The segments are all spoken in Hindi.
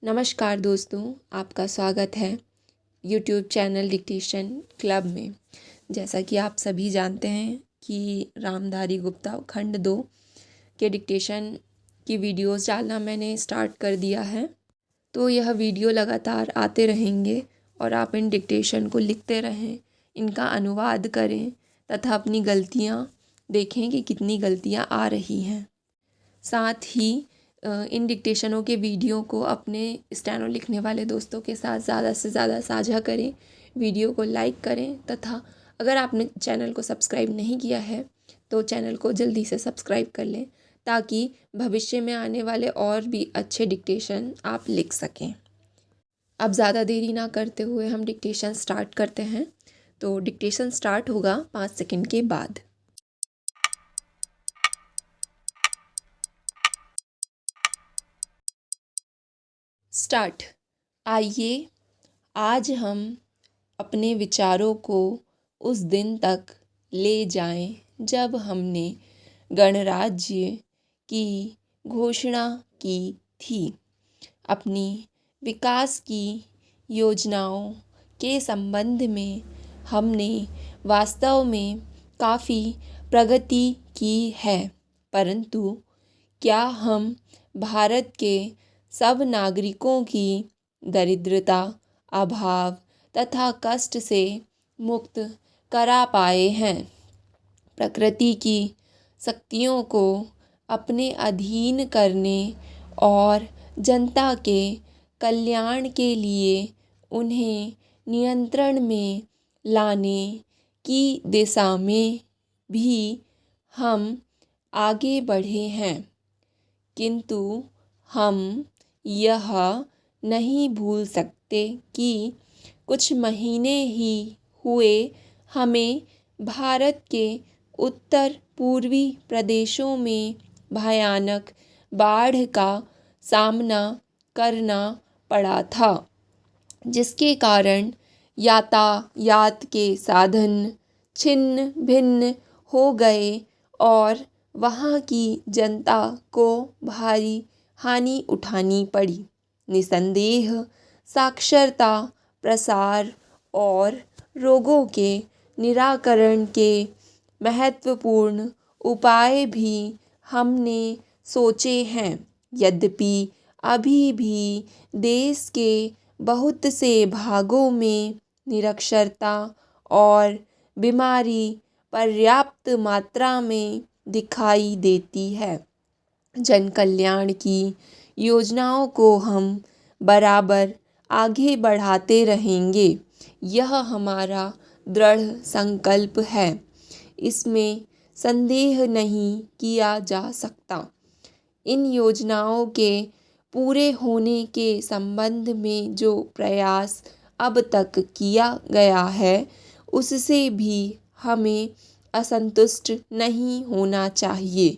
नमस्कार दोस्तों, आपका स्वागत है यूट्यूब चैनल डिक्टेशन क्लब में। जैसा कि आप सभी जानते हैं कि रामधारी गुप्ता खंड 2 के डिक्टेशन की वीडियोस डालना मैंने स्टार्ट कर दिया है। तो यह वीडियो लगातार आते रहेंगे और आप इन डिक्टेशन को लिखते रहें, इनका अनुवाद करें तथा अपनी गलतियाँ देखें कि कितनी गलतियाँ आ रही हैं। साथ ही इन डिक्टेशनों के वीडियो को अपने स्टेनो लिखने वाले दोस्तों के साथ ज़्यादा से ज़्यादा साझा करें, वीडियो को लाइक करें तथा अगर आपने चैनल को सब्सक्राइब नहीं किया है तो चैनल को जल्दी से सब्सक्राइब कर लें ताकि भविष्य में आने वाले और भी अच्छे डिक्टेशन आप लिख सकें। अब ज़्यादा देरी ना करते हुए हम डिक्टेशन स्टार्ट करते हैं। तो डिक्टेशन स्टार्ट होगा 5 सेकंड के बाद। स्टार्ट। आइए आज हम अपने विचारों को उस दिन तक ले जाएं जब हमने गणराज्य की घोषणा की थी। अपनी विकास की योजनाओं के संबंध में हमने वास्तव में काफ़ी प्रगति की है, परंतु क्या हम भारत के सब नागरिकों की दरिद्रता, अभाव तथा कष्ट से मुक्त करा पाए हैं? प्रकृति की शक्तियों को अपने अधीन करने और जनता के कल्याण के लिए उन्हें नियंत्रण में लाने की दिशा में भी हम आगे बढ़े हैं, किंतु हम यह नहीं भूल सकते कि कुछ महीने ही हुए हमें भारत के उत्तर पूर्वी प्रदेशों में भयानक बाढ़ का सामना करना पड़ा था, जिसके कारण यातायात के साधन छिन्न भिन्न हो गए और वहाँ की जनता को भारी हानि उठानी पड़ी। निसंदेह साक्षरता, प्रसार और रोगों के निराकरण के महत्वपूर्ण उपाय भी हमने सोचे हैं। यद्यपि अभी भी देश के बहुत से भागों में निरक्षरता और बीमारी पर्याप्त मात्रा में दिखाई देती है, जन कल्याण की योजनाओं को हम बराबर आगे बढ़ाते रहेंगे। यह हमारा दृढ़ संकल्प है, इसमें संदेह नहीं किया जा सकता। इन योजनाओं के पूरे होने के संबंध में जो प्रयास अब तक किया गया है, उससे भी हमें असंतुष्ट नहीं होना चाहिए।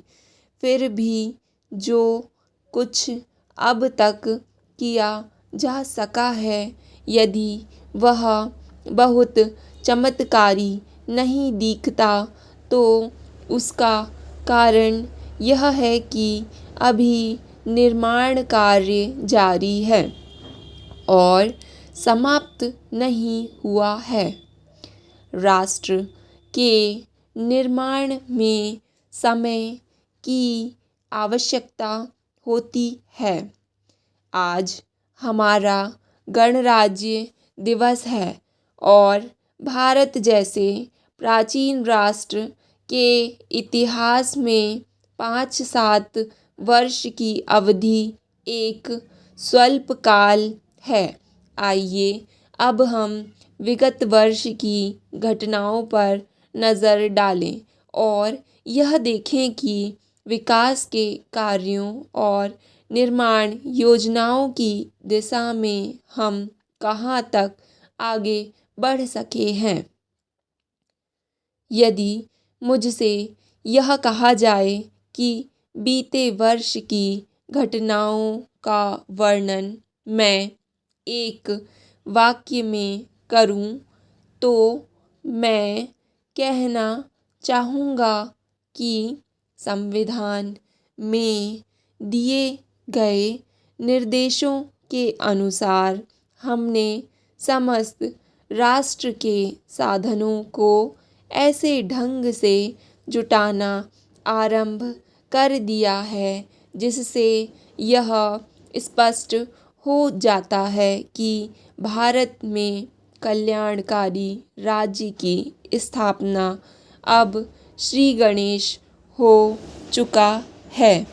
फिर भी जो कुछ अब तक किया जा सका है, यदि वह बहुत चमत्कारी नहीं दिखता तो उसका कारण यह है कि अभी निर्माण कार्य जारी है और समाप्त नहीं हुआ है। राष्ट्र के निर्माण में समय की आवश्यकता होती है। आज हमारा गणराज्य दिवस है और भारत जैसे प्राचीन राष्ट्र के इतिहास में 5-7 वर्ष की अवधि एक स्वल्प काल है। आइए अब हम विगत वर्ष की घटनाओं पर नज़र डालें और यह देखें कि विकास के कार्यों और निर्माण योजनाओं की दिशा में हम कहाँ तक आगे बढ़ सके हैं। यदि मुझसे यह कहा जाए कि बीते वर्ष की घटनाओं का वर्णन मैं एक वाक्य में करूं तो मैं कहना चाहूँगा कि संविधान में दिए गए निर्देशों के अनुसार हमने समस्त राष्ट्र के साधनों को ऐसे ढंग से जुटाना आरंभ कर दिया है जिससे यह स्पष्ट हो जाता है कि भारत में कल्याणकारी राज्य की स्थापना अब श्री गणेश हो चुका है।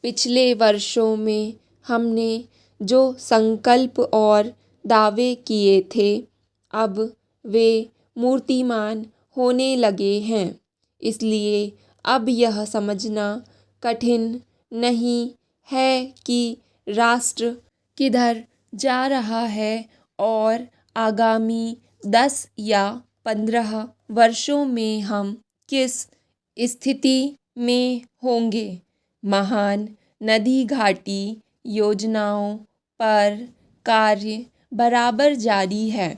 पिछले वर्षों में हमने जो संकल्प और दावे किए थे अब वे मूर्तिमान होने लगे हैं। इसलिए अब यह समझना कठिन नहीं है कि राष्ट्र किधर जा रहा है और आगामी 10 या 15 वर्षों में हम किस स्थिति में होंगे। महान नदी घाटी योजनाओं पर कार्य बराबर जारी है।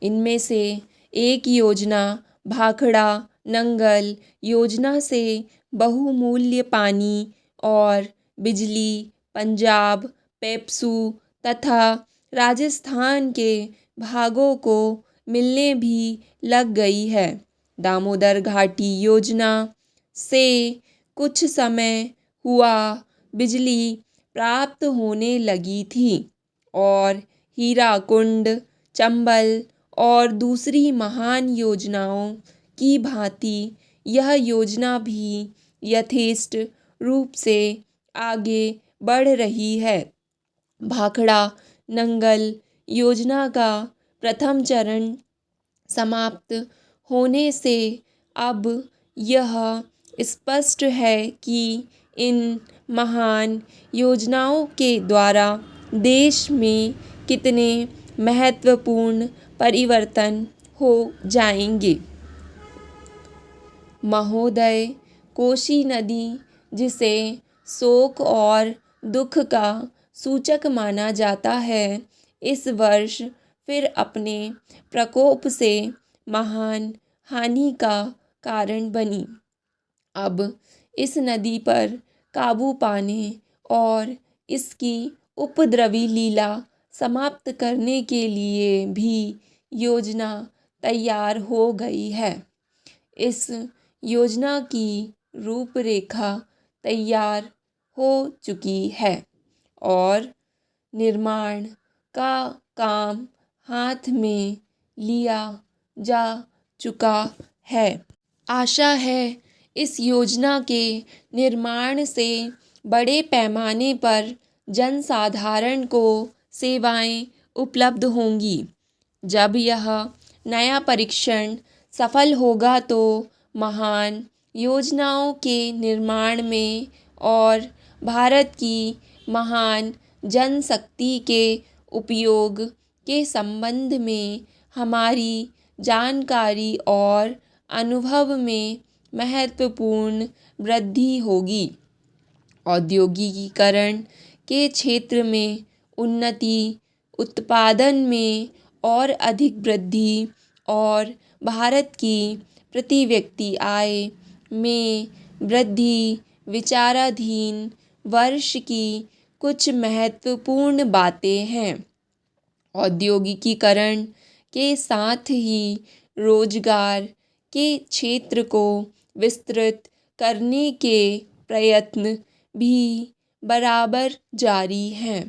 इनमें से एक योजना भाखड़ा नंगल योजना से बहुमूल्य पानी और बिजली पंजाब पेप्सू तथा राजस्थान के भागों को मिलने भी लग गई है। दामोदर घाटी योजना से कुछ समय हुआ बिजली प्राप्त होने लगी थी और हीराकुंड चंबल और दूसरी महान योजनाओं की भांति यह योजना भी यथेष्ट रूप से आगे बढ़ रही है। भाखड़ा नंगल योजना का प्रथम चरण समाप्त होने से अब यह स्पष्ट है कि इन महान योजनाओं के द्वारा देश में कितने महत्वपूर्ण परिवर्तन हो जाएंगे। महोदय, कोसी नदी जिसे शोक और दुख का सूचक माना जाता है, इस वर्ष फिर अपने प्रकोप से महान हानि का कारण बनी। अब इस नदी पर काबू पाने और इसकी उपद्रवी लीला समाप्त करने के लिए भी योजना तैयार हो गई है। इस योजना की रूपरेखा तैयार हो चुकी है और निर्माण का काम हाथ में लिया जा चुका है। आशा है इस योजना के निर्माण से बड़े पैमाने पर जनसाधारण को सेवाएं उपलब्ध होंगी। जब यह नया परीक्षण सफल होगा तो महान योजनाओं के निर्माण में और भारत की महान जनशक्ति के उपयोग के संबंध में हमारी जानकारी और अनुभव में महत्वपूर्ण वृद्धि होगी। औद्योगिकीकरण के क्षेत्र में उन्नति, उत्पादन में और अधिक वृद्धि और भारत की प्रति व्यक्ति आय में वृद्धि विचाराधीन वर्ष की कुछ महत्वपूर्ण बातें हैं। औद्योगिकीकरण के साथ ही रोजगार के क्षेत्र को विस्तृत करने के प्रयत्न भी बराबर जारी हैं।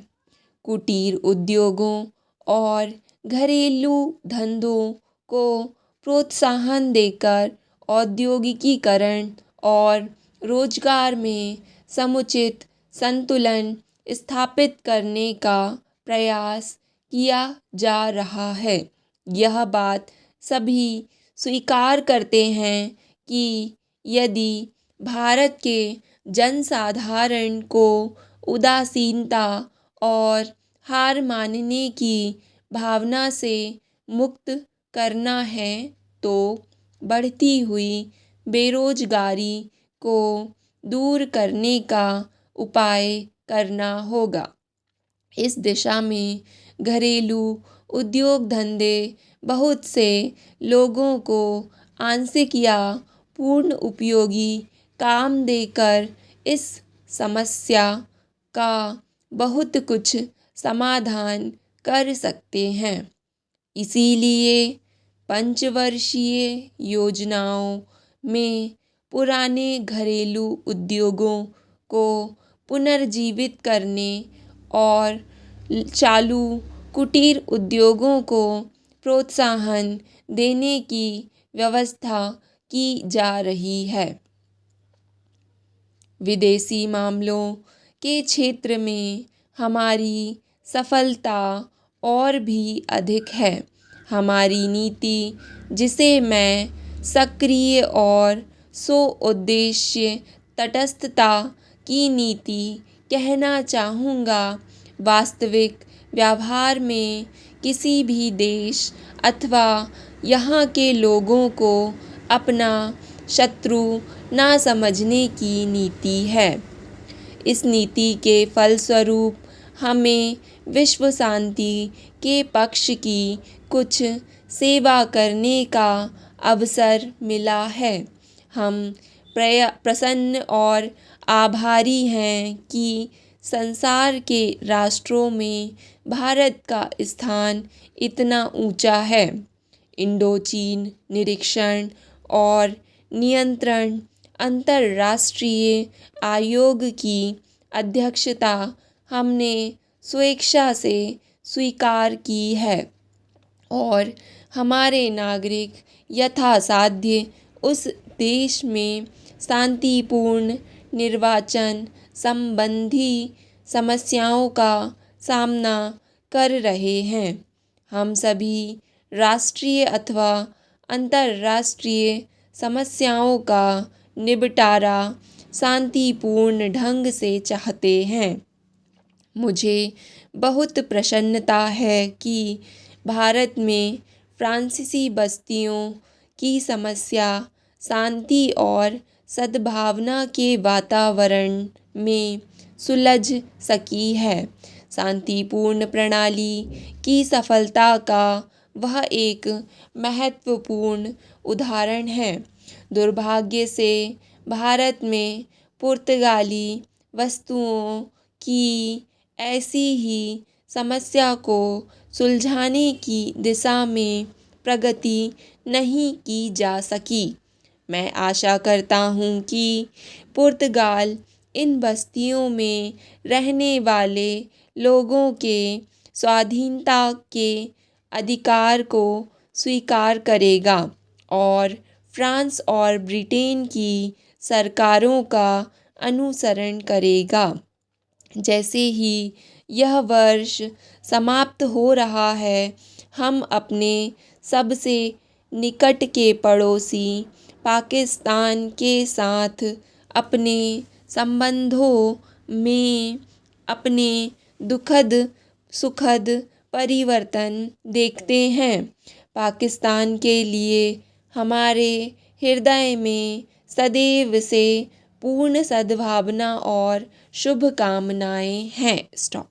कुटीर उद्योगों और घरेलू धंधों को प्रोत्साहन देकर औद्योगिकीकरण और रोजगार में समुचित संतुलन स्थापित करने का प्रयास किया जा रहा है। यह बात सभी स्वीकार करते हैं कि यदि भारत के जनसाधारण को उदासीनता और हार मानने की भावना से मुक्त करना है तो बढ़ती हुई बेरोजगारी को दूर करने का उपाय करना होगा। इस दिशा में घरेलू उद्योग धंधे बहुत से लोगों को आंशिक या पूर्ण उपयोगी काम देकर इस समस्या का बहुत कुछ समाधान कर सकते हैं। इसीलिए पंचवर्षीय योजनाओं में पुराने घरेलू उद्योगों को पुनर्जीवित करने और चालू कुटीर उद्योगों को प्रोत्साहन देने की व्यवस्था की जा रही है। विदेशी मामलों के क्षेत्र में हमारी सफलता और भी अधिक है। हमारी नीति, जिसे मैं सक्रिय और उद्देश्य तटस्थता की नीति कहना चाहूँगा, वास्तविक व्यवहार में किसी भी देश अथवा यहाँ के लोगों को अपना शत्रु ना समझने की नीति है। इस नीति के फलस्वरूप हमें विश्व शांति के पक्ष की कुछ सेवा करने का अवसर मिला है। हम प्रसन्न और आभारी हैं कि संसार के राष्ट्रों में भारत का स्थान इतना ऊंचा है। इंडोचीन निरीक्षण और नियंत्रण अंतर्राष्ट्रीय आयोग की अध्यक्षता हमने स्वेच्छा से स्वीकार की है और हमारे नागरिक यथासाध्य उस देश में शांतिपूर्ण निर्वाचन संबंधी समस्याओं का सामना कर रहे हैं। हम सभी राष्ट्रीय अथवा अंतर्राष्ट्रीय समस्याओं का निपटारा शांतिपूर्ण ढंग से चाहते हैं। मुझे बहुत प्रसन्नता है कि भारत में फ्रांसीसी बस्तियों की समस्या शांति और सद्भावना के वातावरण में सुलझ सकी है। शांतिपूर्ण प्रणाली की सफलता का वह एक महत्वपूर्ण उदाहरण है। दुर्भाग्य से भारत में पुर्तगाली वस्तुओं की ऐसी ही समस्या को सुलझाने की दिशा में प्रगति नहीं की जा सकी। मैं आशा करता हूँ कि पुर्तगाल इन बस्तियों में रहने वाले लोगों के स्वाधीनता के अधिकार को स्वीकार करेगा और फ्रांस और ब्रिटेन की सरकारों का अनुसरण करेगा। जैसे ही यह वर्ष समाप्त हो रहा है, हम अपने सबसे निकट के पड़ोसी पाकिस्तान के साथ अपने संबंधों में अपने दुखद सुखद परिवर्तन देखते हैं। पाकिस्तान के लिए हमारे हृदय में सदैव से पूर्ण सद्भावना और शुभकामनाएं हैं। स्टॉप।